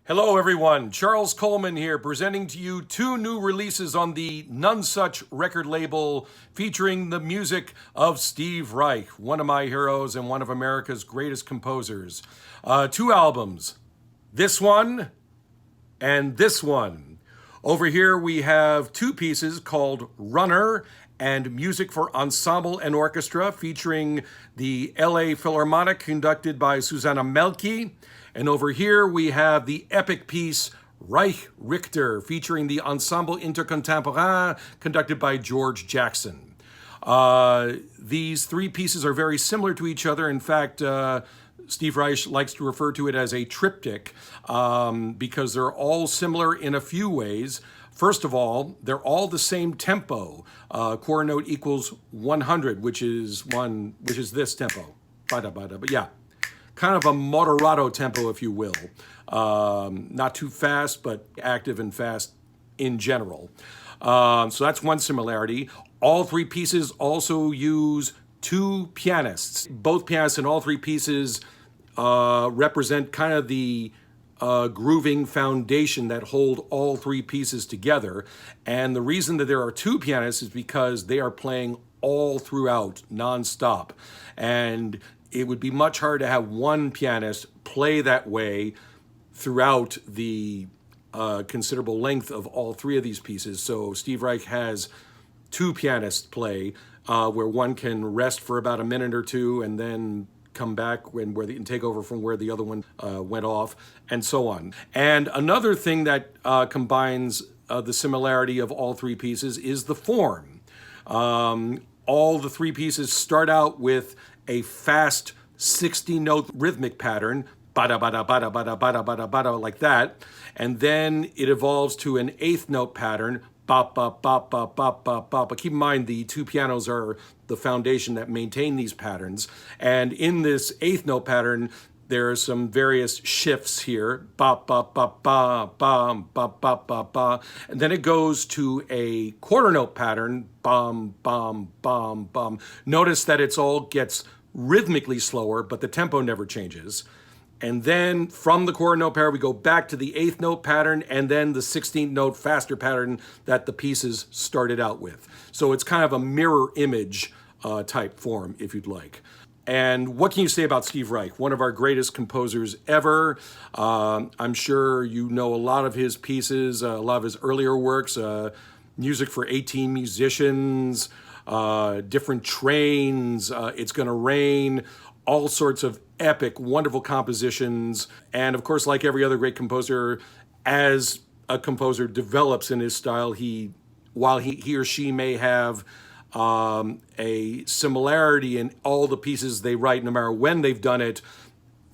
Hello everyone, Charles Coleman here, presenting to you two new releases on the Nonesuch record label featuring the music of Steve Reich, one of my heroes and one of America's greatest composers. Two albums, this one and this one. Over here we have two pieces called Runner and Music for Ensemble and Orchestra featuring the LA Philharmonic conducted by Sussan Mälkki. And over here we have the epic piece Reich, Richter featuring the Ensemble InterContemporain conducted by George Jackson. These three pieces are very similar to each other. In fact, Steve Reich likes to refer to it as a triptych because they're all similar in a few ways. First of all, they're all the same tempo. Quarter note equals 100, which is this tempo. But yeah, kind of a moderato tempo, if you will. Not too fast, but active and fast in general. So that's one similarity. All three pieces also use two pianists. Both pianists in all three pieces represent kind of the grooving foundation that hold all three pieces together. And the reason that there are two pianists is because they are playing all throughout, nonstop. And it would be much harder to have one pianist play that way throughout the considerable length of all three of these pieces. So Steve Reich has two pianists play where one can rest for about a minute or two and then come back and take over from where the other one went off, and so on. And another thing that combines the similarity of all three pieces is the form. All the three pieces start out with a fast 60-note rhythmic pattern, bada bada bada bada bada bada bada, like that, and then it evolves to an eighth note pattern, ba ba ba ba ba ba ba. But keep in mind the two pianos are the foundation that maintain these patterns, and in this eighth note pattern there are some various shifts here, ba ba ba ba ba ba ba ba ba, and then it goes to a quarter note pattern, bum bum bum bum. Notice that it's all gets rhythmically slower, but the tempo never changes. And then from the quarter note pattern, we go back to the eighth note pattern and then the 16th note faster pattern that the pieces started out with. So it's kind of a mirror image type form, if you'd like. And what can you say about Steve Reich, one of our greatest composers ever? I'm sure you know a lot of his pieces, a lot of his earlier works, music for 18 musicians, different trains, It's Gonna Rain, all sorts of epic, wonderful compositions. And of course, like every other great composer, as a composer develops in his style, while he or she may have a similarity in all the pieces they write, no matter when they've done it,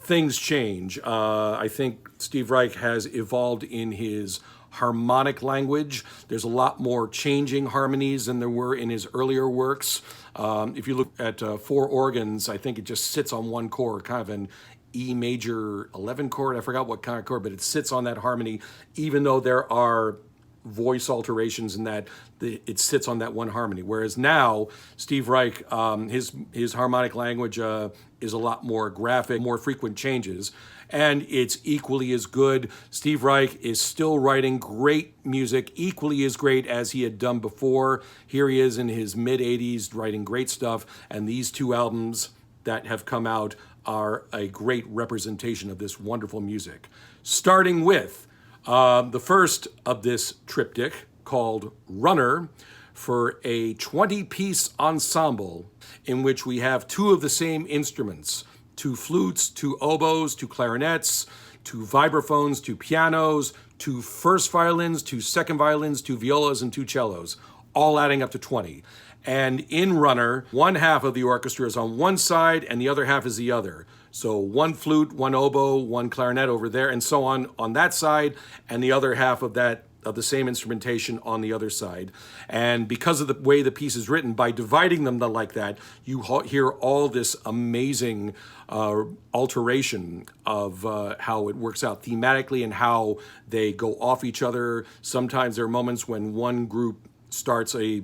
things change. I think Steve Reich has evolved in his harmonic language. There's a lot more changing harmonies than there were in his earlier works. If you look at four organs, I think it just sits on one chord, kind of an E major 11 chord. I forgot what kind of chord, but it sits on that harmony, even though there are voice alterations in that it sits on that one harmony. Whereas now, Steve Reich, his harmonic language is a lot more graphic, more frequent changes, and it's equally as good. Steve Reich is still writing great music, equally as great as he had done before. Here he is in his mid-80s writing great stuff, and these two albums that have come out are a great representation of this wonderful music. Starting with the first of this triptych, called Runner, for a 20-piece ensemble in which we have two of the same instruments, two flutes, two oboes, two clarinets, two vibraphones, two pianos, two first violins, two second violins, two violas, and two cellos, all adding up to 20. And in Runner, one half of the orchestra is on one side and the other half is the other. So one flute, one oboe, one clarinet over there, and so on that side, and the other half of the same instrumentation on the other side. And because of the way the piece is written, by dividing them like that, you hear all this amazing alteration of how it works out thematically and how they go off each other. Sometimes there are moments when one group starts a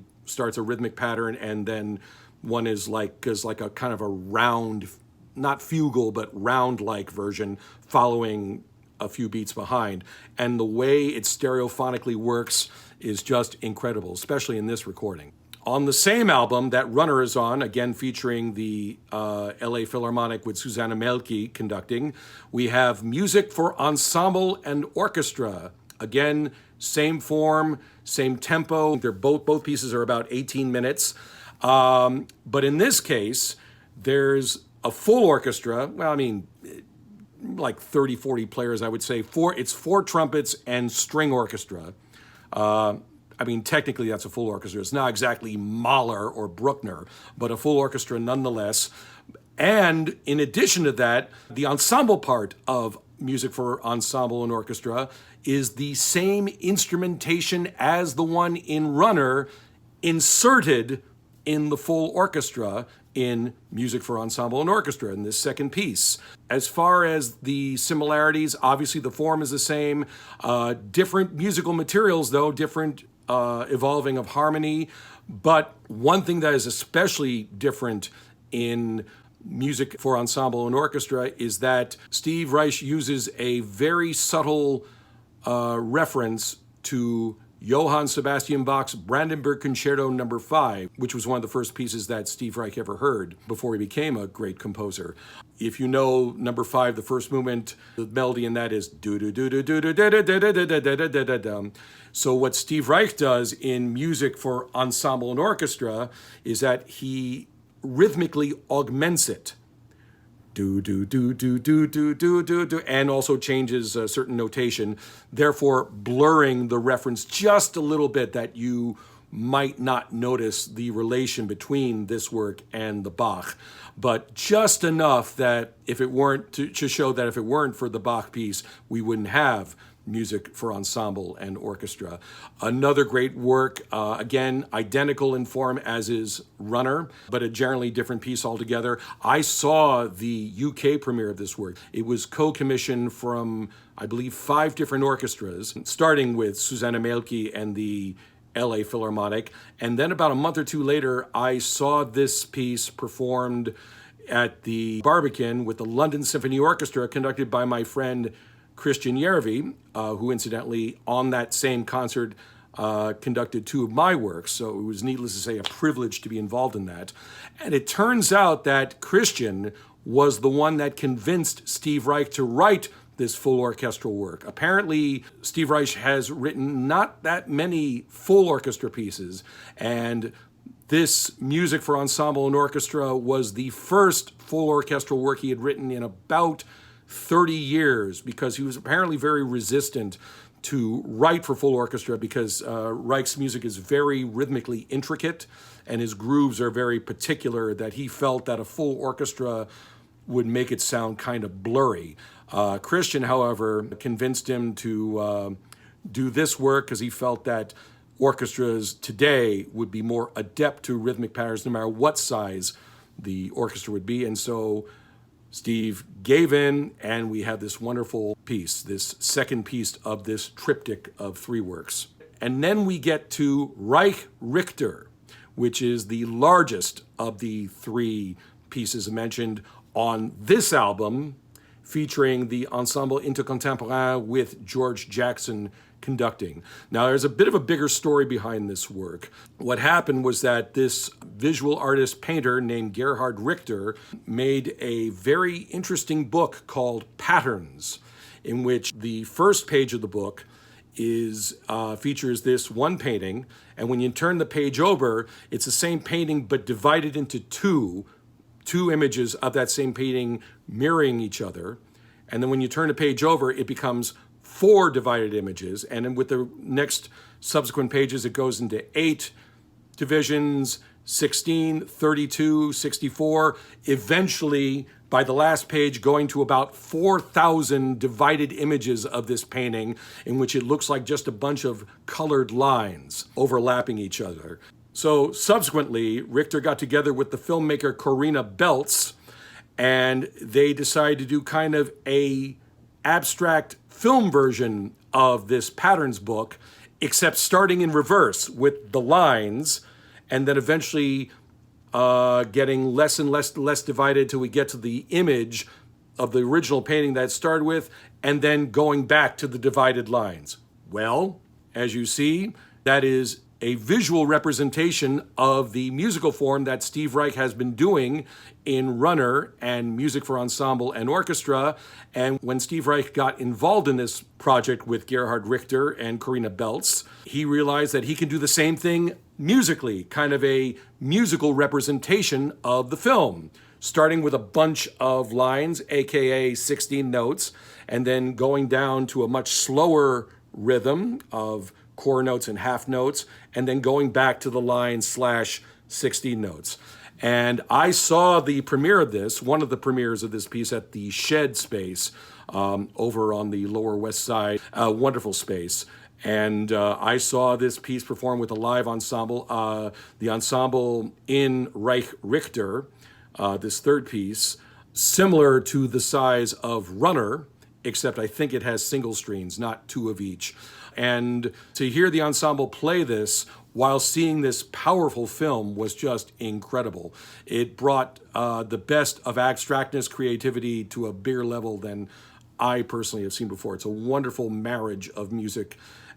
rhythmic pattern, and then one is like a kind of a round, not fugal, but round-like version following a few beats behind. And the way it stereophonically works is just incredible, especially in this recording. On the same album that Runner is on, again featuring the LA Philharmonic with Sussan Mälkki conducting, we have Music for Ensemble and Orchestra. Again, same form, same tempo. They're both pieces are about 18 minutes. But in this case, there's a full orchestra. Well, I mean, like 30, 40 players, I would say. It's 4 trumpets and string orchestra. I mean, technically that's a full orchestra. It's not exactly Mahler or Bruckner, but a full orchestra nonetheless. And in addition to that, the ensemble part of Music for Ensemble and Orchestra is the same instrumentation as the one in Runner, inserted in the full orchestra in Music for Ensemble and Orchestra in this second piece. As far as the similarities, obviously the form is the same. Different musical materials, though, different evolving of harmony. But one thing that is especially different in Music for Ensemble and Orchestra is that Steve Reich uses a very subtle reference to Johann Sebastian Bach's Brandenburg Concerto No. 5, which was one of the first pieces that Steve Reich ever heard before he became a great composer. If you know No. 5, the first movement, the melody in that is do do do do do do da da da da da da da da da. So what Steve Reich does in Music for Ensemble and Orchestra is that he rhythmically augments it. Do, do, do, do, do, do, do, do, do, and also changes a certain notation, therefore blurring the reference just a little bit that you might not notice the relation between this work and the Bach, but just enough that if it weren't, to show that if it weren't for the Bach piece, we wouldn't have Music for Ensemble and Orchestra. Another great work, again, identical in form as is Runner, but a generally different piece altogether. I saw the UK premiere of this work. It was co-commissioned from, I believe, 5 different orchestras, starting with Sussan Mälkki and the LA Philharmonic. And then about a month or two later, I saw this piece performed at the Barbican with the London Symphony Orchestra, conducted by my friend Christian Järvi, who incidentally on that same concert conducted 2 of my works. So it was, needless to say, a privilege to be involved in that. And it turns out that Christian was the one that convinced Steve Reich to write this full orchestral work. Apparently, Steve Reich has written not that many full orchestra pieces, and this Music for Ensemble and Orchestra was the first full orchestral work he had written in about 30 years, because he was apparently very resistant to write for full orchestra, because Reich's music is very rhythmically intricate and his grooves are very particular, that he felt that a full orchestra would make it sound kind of blurry. Christian, however, convinced him to do this work because he felt that orchestras today would be more adept to rhythmic patterns no matter what size the orchestra would be. And so Steve gave in, and we have this wonderful piece, this second piece of this triptych of 3 works. And then we get to Reich Richter, which is the largest of the 3 pieces mentioned on this album, featuring the Ensemble InterContemporain with George Jackson conducting. Now, there's a bit of a bigger story behind this work. What happened was that this visual artist painter named Gerhard Richter made a very interesting book called Patterns, in which the first page of the book features this one painting, and when you turn the page over, it's the same painting but divided into two images of that same painting mirroring each other. And then when you turn the page over, it becomes 4 divided images. And then with the next subsequent pages, it goes into 8 divisions, 16, 32, 64, eventually by the last page going to about 4,000 divided images of this painting, in which it looks like just a bunch of colored lines overlapping each other. So subsequently, Richter got together with the filmmaker Corina Beltz, and they decided to do kind of a abstract film version of this Patterns book, except starting in reverse with the lines, and then eventually getting less and less divided till we get to the image of the original painting that it started with, and then going back to the divided lines? Well, as you see, that is a visual representation of the musical form that Steve Reich has been doing in Runner and Music for Ensemble and Orchestra. And when Steve Reich got involved in this project with Gerhard Richter and Corinna Beltz, he realized that he can do the same thing musically, kind of a musical representation of the film, starting with a bunch of lines, aka 16 notes, and then going down to a much slower rhythm of core notes and half notes, and then going back to the line / 16 notes. And I saw the premiere of this, one of the premieres of this piece at the Shed Space over on the Lower West Side, a wonderful space. And I saw this piece performed with a live ensemble, the ensemble in Reich Richter, this third piece, similar to the size of Runner, except I think it has single strings, not two of each. And to hear the ensemble play this while seeing this powerful film was just incredible. It brought the best of abstractness, creativity to a bigger level than I personally have seen before. It's a wonderful marriage of music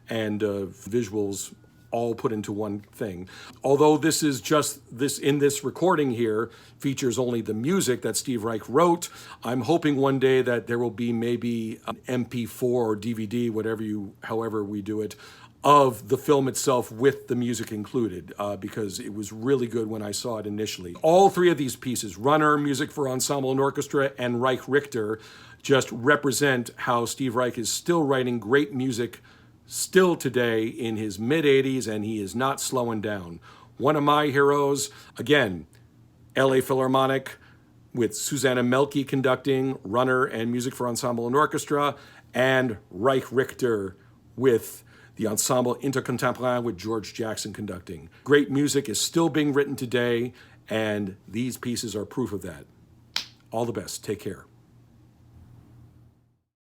and visuals all put into one thing. Although this is just this, in this recording here, features only the music that Steve Reich wrote, I'm hoping one day that there will be maybe an MP4 or DVD, however we do it, of the film itself with the music included, because it was really good when I saw it initially. All three of these pieces, Runner, Music for Ensemble and Orchestra, and Reich Richter, just represent how Steve Reich is still writing great music still today in his mid-80s, and he is not slowing down. One of my heroes, again, LA Philharmonic with Sussan and Mälkki conducting, Runner and Music for Ensemble and Orchestra, and Reich Richter with the Ensemble InterContemporain with George Jackson conducting. Great music is still being written today, and these pieces are proof of that. All the best. Take care.